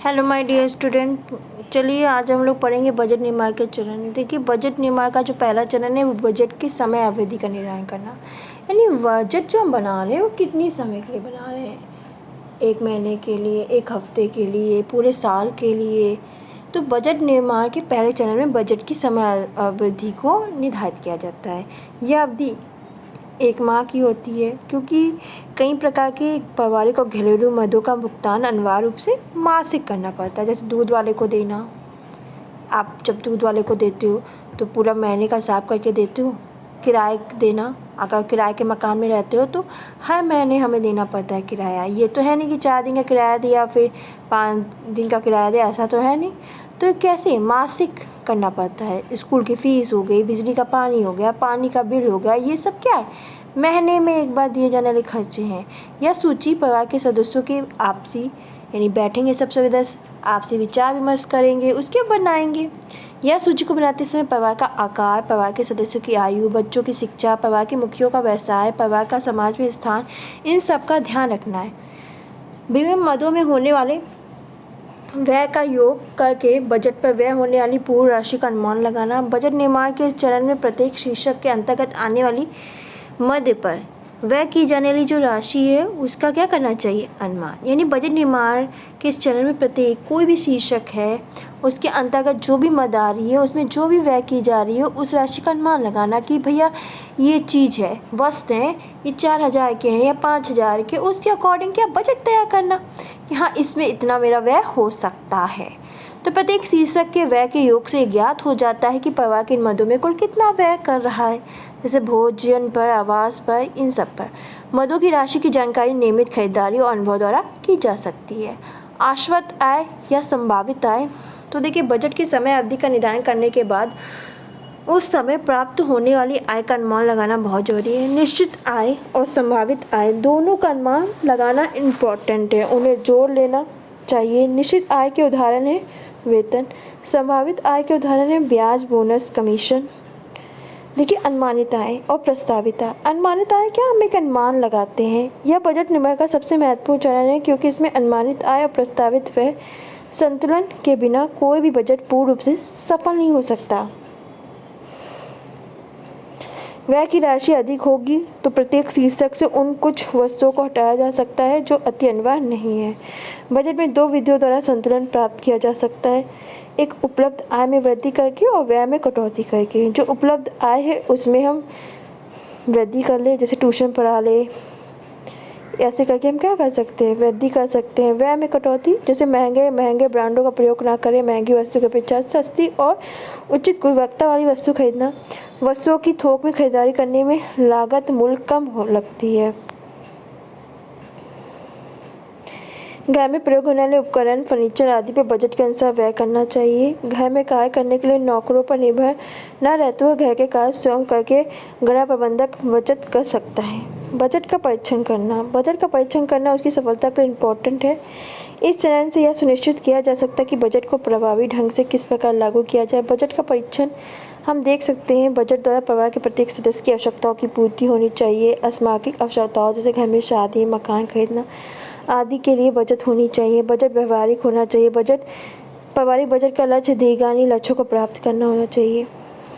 Hello my dear student, चलिए आज हम लोग पढ़ेंगे बजट निर्माण के चरण। देखिए, बजट निर्माण का जो पहला चरण है वो बजट की समय अवधि का निर्धारण करना। यानी बजट जो हम बना रहे हैं वो कितनी समय के लिए बना रहे हैं, 1 महीने के लिए, 1 हफ्ते के लिए, पूरे साल के लिए। तो बजट निर्माण के पहले चरण में बजट की समय अवधि को निर्धारित किया जाता है। यह अवधि 1 माह की होती है, क्योंकि कई प्रकार के पारिवारिक और घरेलू मदों का भुगतान अनिवार्य रूप से मासिक करना पड़ता है। जैसे दूध वाले को देना, आप जब दूध वाले को देते हो तो पूरा महीने का हिसाब करके देते हो। किराए देना, अगर किराए के मकान में रहते हो तो हर महीने हमें देना पड़ता है किराया। ये तो है नहीं कि 4 दिन का किराया दिया फिर 5 दिन का किराया दिया, ऐसा तो है नहीं। तो कैसे मासिक करना पड़ता है। स्कूल की फ़ीस हो गई, बिजली का पानी हो गया, पानी का बिल हो गया, ये सब क्या है, महीने में एक बार दिए जाने वाले खर्चे हैं। यह सूची परिवार के सदस्यों की आपसी, यानी बैठेंगे सब सदस्य, आपसी विचार विमर्श करेंगे, उसके बनाएंगे। यह सूची को बनाते समय परिवार का आकार, परिवार के सदस्यों की आयु, बच्चों की शिक्षा, परिवार के मुखियों का व्यवसाय, परिवार का समाज में स्थान, इन सब का ध्यान रखना है। विभिन्न मदों में होने वाले व्यय का योग करके बजट पर व्यय होने वाली पूर्ण राशि का अनुमान लगाना। बजट निर्माण के इस चरण में प्रत्येक शीर्षक के अंतर्गत आने वाली मद पर व्यय की जाने वाली जो राशि है उसका क्या करना चाहिए, अनुमान। यानी बजट निर्माण के इस चरण में प्रत्येक कोई भी शीर्षक है उसके अंतर्गत जो भी मद आ रही है, उसमें जो भी व्यय की जा रही है उस राशि का अनुमान लगाना कि भैया ये चीज़ है, वस्तु हैं, ये 4,000 के हैं या 5,000 के, उसके अकॉर्डिंग क्या बजट तैयार करना कि हाँ इसमें इतना मेरा व्यय हो सकता है। तो प्रत्येक शीर्षक के व्यय के योग से ज्ञात हो जाता है कि परिवार के मदों में कुल कितना व्यय कर रहा है, जैसे भोजन पर, आवास पर, इन सब पर। मदों की राशि की जानकारी नियमित खरीदारी और अनुभव द्वारा की जा सकती है। आश्वत आय या संभावित आय। तो देखिए, बजट की समय अवधि का निर्धारण करने के बाद उस समय प्राप्त होने वाली आय का अनुमान लगाना बहुत जरूरी है। निश्चित आय और संभावित आय दोनों का अनुमान लगाना इम्पोर्टेंट है, उन्हें जोड़ लेना चाहिए। निश्चित आय के उदाहरण है वेतन, संभावित आय के उदाहरण है ब्याज, बोनस, कमीशन। देखिए, अनुमानित आय और प्रस्तावित आय। अनुमानित आय क्या, हम एक अनुमान लगाते हैं। यह बजट निर्माण का सबसे महत्वपूर्ण चरण है, क्योंकि इसमें अनुमानित आय और प्रस्तावित व्यय संतुलन के बिना कोई भी बजट पूर्ण रूप से सफल नहीं हो सकता। व्यय की राशि अधिक होगी तो प्रत्येक शीर्षक से उन कुछ वस्तुओं को हटाया जा सकता है जो अति अनिवार्य नहीं है। बजट में 2 विधियों द्वारा संतुलन प्राप्त किया जा सकता है, एक उपलब्ध आय में वृद्धि करके और व्यय में कटौती करके। जो उपलब्ध आय है उसमें हम वृद्धि कर ले, जैसे ट्यूशन पढ़ा ले, ऐसे करके हम क्या कर सकते हैं, वृद्धि कर सकते हैं। व्यय में कटौती, जैसे महंगे ब्रांडों का प्रयोग ना करें, महंगी वस्तु के अपेक्षा सस्ती और उचित गुणवत्ता वाली वस्तु खरीदना। वस्तुओं की थोक में खरीदारी करने में लागत मूल्य कम हो लगती है। घर में प्रयोग होने वाले उपकरण, फर्नीचर आदि पर बजट के अनुसार व्यय करना चाहिए। घर में कार्य करने के लिए नौकरों पर निर्भर न रहते हुए घर के कार्य स्वयं करके गृह प्रबंधक बचत कर सकता है। बजट का परीक्षण करना। बजट का परीक्षण करना उसकी सफलता के लिए इम्पोर्टेंट है। इस चरण से यह सुनिश्चित किया जा सकता है कि बजट को प्रभावी ढंग से किस प्रकार लागू किया जाए। बजट का परीक्षण हम देख सकते हैं, बजट द्वारा परिवार के प्रत्येक सदस्य की आवश्यकताओं की पूर्ति होनी चाहिए। असमागिक आवश्यकताओं जैसे घर में शादी, मकान खरीदना आदि के लिए बचत होनी चाहिए। बजट व्यवहारिक होना चाहिए। पारिवारिक बजट का लक्ष्य दीर्घकालीन लक्ष्यों को प्राप्त करना होना चाहिए।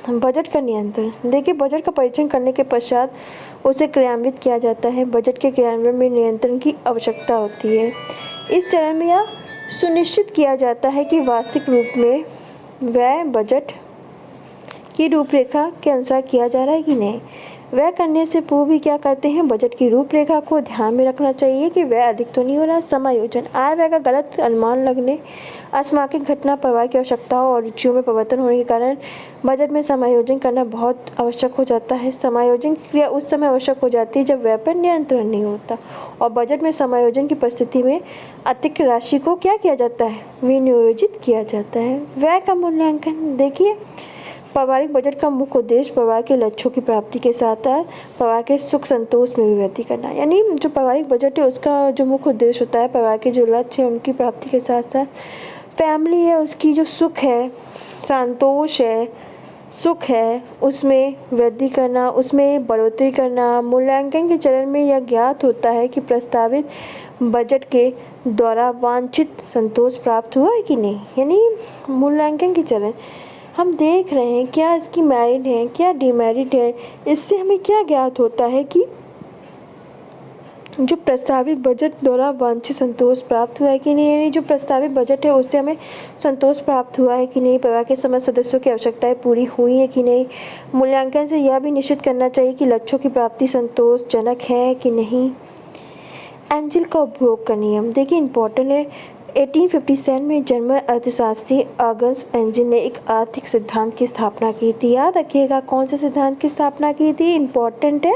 बजट का नियंत्रण। देखिए, बजट का परीक्षण करने के पश्चात उसे क्रियान्वित किया जाता है। बजट के क्रियान्वयन में नियंत्रण की आवश्यकता होती है। इस चरण में यह सुनिश्चित किया जाता है कि वास्तविक रूप में व्यय बजट की रूपरेखा के अनुसार किया जा रहा है कि नहीं। व्यय करने से पूर्व भी क्या करते हैं, बजट की रूपरेखा को ध्यान में रखना चाहिए कि व्यय अधिक तो नहीं हो रहा। समायोजन। आय व्यय का गलत अनुमान लगने, असमागिक घटना, परिवार की आवश्यकताओं और रुचियों में परिवर्तन होने के कारण बजट में समायोजन करना बहुत आवश्यक हो जाता है। समायोजन की क्रिया उस समय आवश्यक हो जाती है जब व्यय पर नियंत्रण नहीं होता, और बजट में समायोजन की परिस्थिति में अतिरिक्त राशि को क्या किया जाता है, विनियोजित किया जाता है। व्यय का मूल्यांकन। देखिए, पारिवारिक बजट का मुख्य उद्देश्य परिवार के लक्ष्यों की प्राप्ति के साथ साथ परिवार के सुख संतोष में भी वृद्धि करना। यानी जो पारिवारिक बजट है उसका जो मुख्य उद्देश्य होता है, परिवार के जो लक्ष्य है उनकी प्राप्ति के साथ साथ फैमिली है उसकी जो सुख है, संतोष है, सुख है, उसमें वृद्धि करना, उसमें बढ़ोतरी करना। मूल्यांकन के चरण में यह ज्ञात होता है कि प्रस्तावित बजट के द्वारा वांछित संतोष प्राप्त हुआ है कि नहीं। यानी मूल्यांकन के चरण हम देख रहे हैं क्या इसकी मेरिट है, क्या डिमेरिट है। इससे हमें क्या ज्ञात होता है कि जो प्रस्तावित बजट द्वारा वांछित संतोष प्राप्त हुआ है कि नहीं। यानी जो प्रस्तावित बजट है उससे हमें संतोष प्राप्त हुआ है कि नहीं, परिवार के समस्त सदस्यों की आवश्यकताएं पूरी हुई है कि नहीं। मूल्यांकन से यह भी निश्चित करना चाहिए कि लक्ष्यों की प्राप्ति संतोषजनक है कि नहीं। एंजल का उपभोग का नियम देखिए इम्पोर्टेंट है। 1857 में जर्मन अर्थशास्त्री ऑगस्ट एंजल ने एक आर्थिक सिद्धांत की स्थापना की थी। याद रखिएगा कौन से सिद्धांत की स्थापना की थी, इम्पोर्टेंट है,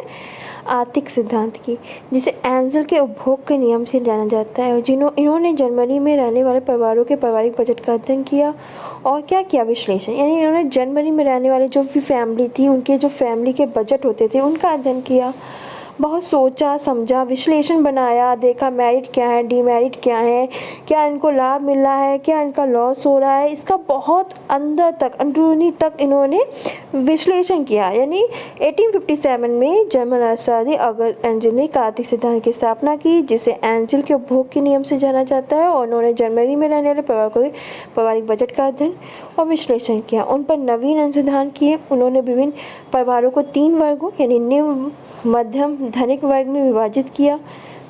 आर्थिक सिद्धांत की, जिसे एंजल के उपभोग के नियम से जाना जाता है। इन्होंने जर्मनी में रहने वाले परिवारों के पारिवारिक बजट का अध्ययन किया और क्या किया, विश्लेषण। यानी इन्होंने जर्मनी में रहने वाले जो भी फैमिली थी उनके जो फैमिली के बजट होते थे उनका अध्ययन किया, बहुत सोचा समझा, विश्लेषण बनाया, देखा मेरिट क्या है, डिमेरिट क्या है, क्या इनको लाभ मिल रहा है, क्या इनका लॉस हो रहा है। इसका बहुत अंदर तक, अंदरूनी तक इन्होंने विश्लेषण किया। यानी 1857 में जर्मन अर्थशास्त्री ऑगस्ट एंजल ने एक आर्थिक सिद्धांत की स्थापना की जिसे एंजल के उपभोग के नियम से जाना जाता है। और उन्होंने जर्मनी में रहने वाले परिवार को पारिवारिक बजट का अध्ययन और विश्लेषण किया, उन पर नवीन अनुसंधान किए। उन्होंने विभिन्न परिवारों को 3 वर्गों यानी निम्न, मध्यम, धनिक वर्ग में विभाजित किया।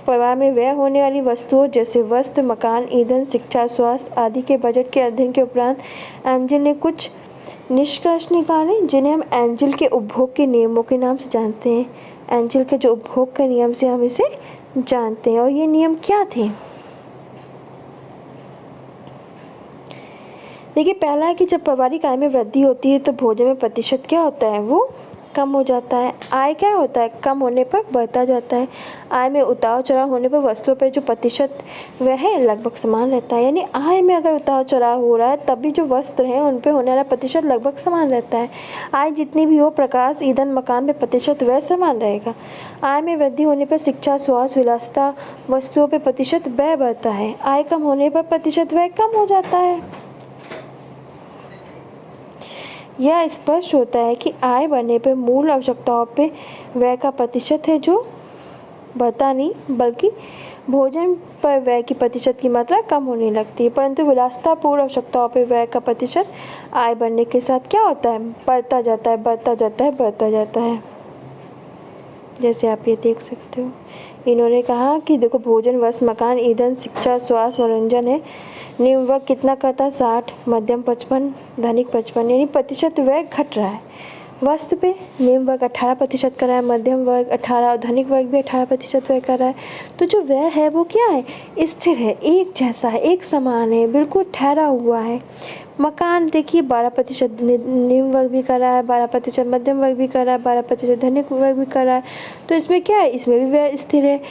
परिवार में व्यय होने वाली वस्तुओं जैसे वस्त्र, मकान, ईंधन, शिक्षा, स्वास्थ्य आदि के बजट के अध्ययन के उपरांत एंजल ने कुछ निष्कर्ष निकाले जिन्हें हम एंजल के उपभोग के नियमों के नाम से जानते हैं। एंजल के जो उपभोग के नियम से हम इसे जानते हैं। और ये नियम क्या थे, देखिए पहला है कि जब पारिवारिक आय में वृद्धि होती है तो भोजन में प्रतिशत क्या होता है, वो कम हो जाता है। आय क्या होता है, कम होने पर बढ़ता जाता है। आय में उतार चढ़ाव होने पर वस्तुओं पर जो प्रतिशत वह है लगभग समान रहता है। यानी आय में अगर उतार चढ़ाव हो रहा है तब भी जो वस्त्र हैं उन पर होने वाला प्रतिशत लगभग समान रहता है। आय जितनी भी हो, प्रकाश, ईंधन, मकान में प्रतिशत वह समान रहेगा। आय में वृद्धि होने पर शिक्षा, स्वास्थ्य, विलासिता वस्तुओं पर प्रतिशत वह बढ़ता है। आय कम होने पर प्रतिशत वह कम हो जाता है। यह स्पष्ट होता है कि आय बढ़ने पर मूल आवश्यकताओं पे व्यय का प्रतिशत है जो बढ़ता नहीं, बल्कि भोजन पर व्यय की प्रतिशत की मात्रा कम होने लगती है। परंतु विलासितापूर्ण आवश्यकताओं पर व्यय का प्रतिशत आय बढ़ने के साथ क्या होता है, बढ़ता जाता है, बढ़ता जाता है, बढ़ता जाता है। जैसे आप ये देख सकते हो, इन्होंने कहा कि देखो भोजन, वस्त्र, मकान, ईंधन, शिक्षा, स्वास्थ्य, मनोरंजन है। निम्न वर्ग कितना करता है, 60, मध्यम 55, धनिक 55, यानी प्रतिशत व्यय घट रहा है। वस्त्र पे निम्न वर्ग 18% कर रहा है, मध्यम वर्ग 18 और धनिक वर्ग भी 18% व्यय कर रहा है। तो जो व्यय है वो क्या है, स्थिर है, एक जैसा है, एक समान है, बिल्कुल ठहरा हुआ है। मकान देखिए 12% निम्न वर्ग भी कर रहा है, 12% मध्यम वर्ग भी कर रहा है, 12% धनिक वर्ग भी कर रहा है। तो इसमें क्या है, इसमें भी व्यय स्थिर है,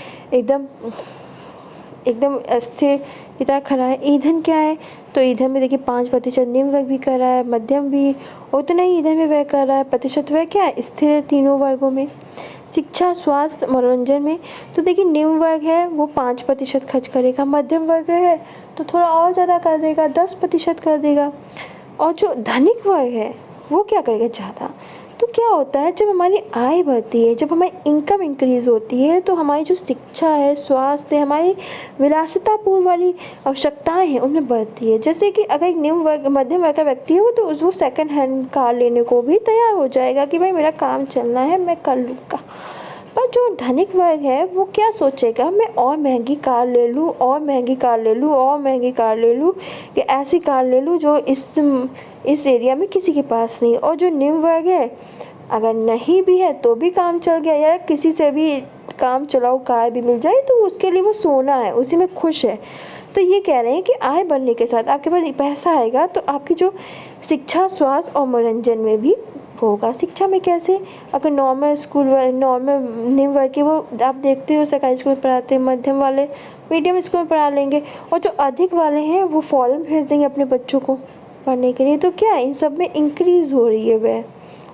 एकदम स्थिर की तरह खड़ा है। ईंधन क्या है, तो ईंधन में देखिए 5% निम्न वर्ग भी कर रहा है, मध्यम भी उतना ही ईंधन में व्यय कर रहा है। प्रतिशत व्यय क्या है, स्थिर है तीनों वर्गों में। शिक्षा, स्वास्थ्य, मनोरंजन में तो देखिए निम्न वर्ग है वो 5% खर्च करेगा, मध्यम वर्ग है तो थोड़ा और ज़्यादा कर देगा, 10% कर देगा, और जो धनिक वर्ग है वो क्या करेगा, ज़्यादा। तो क्या होता है, जब हमारी आय बढ़ती है, जब हमारी इनकम इंक्रीज़ होती है तो हमारी जो शिक्षा है, स्वास्थ्य है, हमारी विलासितापूर्ण वाली आवश्यकताएं हैं उनमें बढ़ती है। जैसे कि अगर एक निम्न वर्ग, मध्यम वर्ग का व्यक्ति है वो सेकंड हैंड कार लेने को भी तैयार हो जाएगा कि भाई मेरा काम चलना है, मैं कर लूँगा। पर जो धनिक वर्ग है वो क्या सोचेगा, मैं और महंगी कार ले लूँ, और महंगी कार ले लूँ, और महंगी कार ले लूँ, कि ऐसी कार ले लूँ जो इस एरिया में किसी के पास नहीं। और जो निम्न वर्ग है अगर नहीं भी है तो भी काम चल गया, या किसी से भी काम चलाओ कार भी मिल जाए तो उसके लिए वो सोना है, उसी में खुश है। तो ये कह रहे हैं कि आय बढ़ने के साथ आपके पास पैसा आएगा तो आपकी जो शिक्षा, स्वास्थ्य और मनोरंजन में भी होगा। शिक्षा में कैसे, अगर नॉर्मल स्कूल वाले, नॉर्मल निम्न वर्ग के वो आप देखते हो सरकारी स्कूल में पढ़ाते हैं, मध्यम वाले मीडियम स्कूल में पढ़ा लेंगे, और जो अधिक वाले हैं वो फॉरेन भेज देंगे अपने बच्चों को पढ़ने के लिए। तो क्या इन सब में इंक्रीज़ हो रही है व्यय,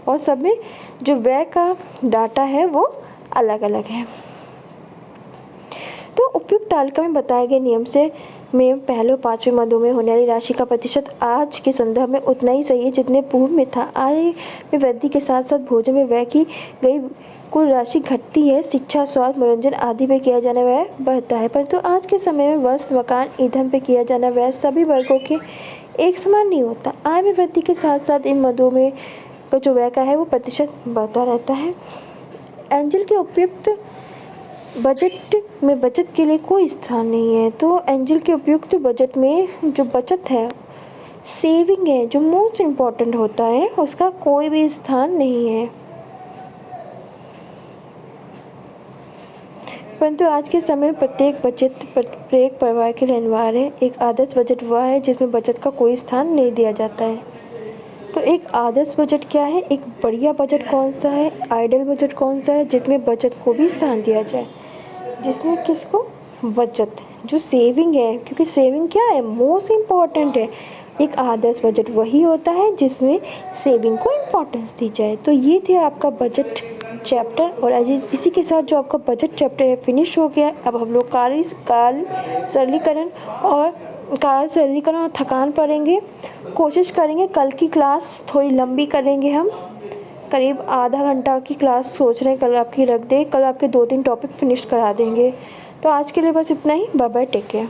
और सब में जो व्यय का डाटा है वो अलग अलग है। तो उपयुक्त तालिका में बताए गए नियम से में पहले और 5वें मदों में होने वाली राशि का प्रतिशत आज के संदर्भ में उतना ही सही है जितने पूर्व में था। आय में वृद्धि के साथ साथ भोजन में व्यय की गई कुल राशि घटती है। शिक्षा, स्वास्थ्य, मनोरंजन आदि पे किया जाना व्यय बढ़ता है, परंतु आज के समय में वस्त्र, मकान, ईंधन पे किया जाना व्यय सभी वर्गों के एक समान नहीं होता। आय में वृद्धि के साथ साथ इन मदों में का जो व्यय का है वो प्रतिशत बढ़ता रहता है। एंजल के उपयुक्त बजट में बचत के लिए कोई स्थान नहीं है। तो एंजल के उपयुक्त बजट में जो बचत है, सेविंग है, जो मोस्ट इम्पॉर्टेंट होता है, उसका कोई भी स्थान नहीं है। परंतु आज के समय में प्रत्येक बचत प्रत्येक परिवार के लिए अनिवार्य है। एक आदर्श बजट वह है जिसमें बचत का कोई स्थान नहीं दिया जाता है। तो एक आदर्श बजट क्या है, एक बढ़िया बजट कौन सा है, आइडियल बजट कौन सा है जिसमें बचत को भी स्थान दिया जाए, जिसमें किसको, बचत, जो सेविंग है, क्योंकि सेविंग क्या है, मोस्ट इम्पॉर्टेंट है। एक आदर्श बजट वही होता है जिसमें सेविंग को इम्पोर्टेंस दी जाए। तो ये थे आपका बजट चैप्टर, और आज इसी के साथ जो आपका बजट चैप्टर है फिनिश हो गया। अब हम लोग कार्य सरलीकरण और थकान पढ़ेंगे। कोशिश करेंगे कल की क्लास थोड़ी लंबी करेंगे, हम करीब आधा घंटा की क्लास सोच रहे हैं कल आपकी रख दें। कल आपके 2-3 टॉपिक फिनिश करा देंगे। तो आज के लिए बस इतना ही। Bye bye, take care.